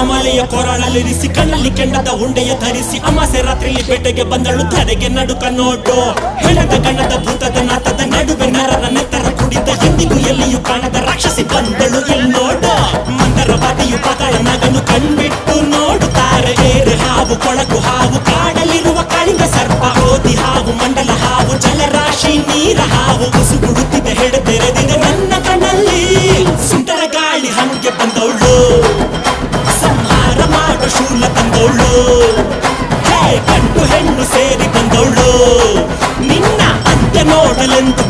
ಮಲೆಯ ಕೊರಳಲ್ಲಿರಿಸಿ ಕಣ್ಣಲ್ಲಿ ಕೆಂಡದ ಉಂಡೆಯ ಧರಿಸಿ ಅಮಾಸೆ ರಾತ್ರಿಯಲ್ಲಿ ಬೇಟೆಗೆ ಬಂದಳು ತಡೆಗೆ ನಡುಕ ನೋಡು ಹೆಣದ ಗಣದ ಭೂತದ ನಾತದ ನಡುವೆ ನರರ ನೆತ್ತರ ಕುಡಿದ ಎಂದಿಗೂ ಎಲ್ಲಿಯೂ ಕಾಣದ ರಾಕ್ಷಸಿ ಬಂದಳು ಇಲ್ಲಿ ನೋಡು ಮಂದರವಾದಿಯು ಪಾತಾಳ ನಗನು ಕಣ್ಬಿಟ್ಟು ನೋಡುತ್ತಾರೆ ಏರೆ ಹಾವು ಕೊಳಕು ಹಾವು ಕಾಡಲಿರುವ ಕಾಳಿಂಗ ಸರ್ಪ ಓದಿ ಹಾವು ಮಂಡಲ ಹಾವು ಜಲರಾಶಿ ನೀರ ಹಾವು ಕುಸುಗುಡುತ್ತಿದೆ ಹೆಡೆದೆರೆದಿದೆ ನನ್ನ ಕಣ್ಣಲ್ಲಿ ಸುಂಟರ ಗಾಳಿ ಹಂಗೆ ಬಂದವಳು ಸಂಹಾರ ಮಾಡೋ ಶೂಲ ತಂದವಳು ಹೇ ಗಂಡು ಹೆಣ್ಣು ಸೇರಿ ಬಂದವಳು ನಿನ್ನ ಅಂತ್ಯ ನೋಡಲೆಂದು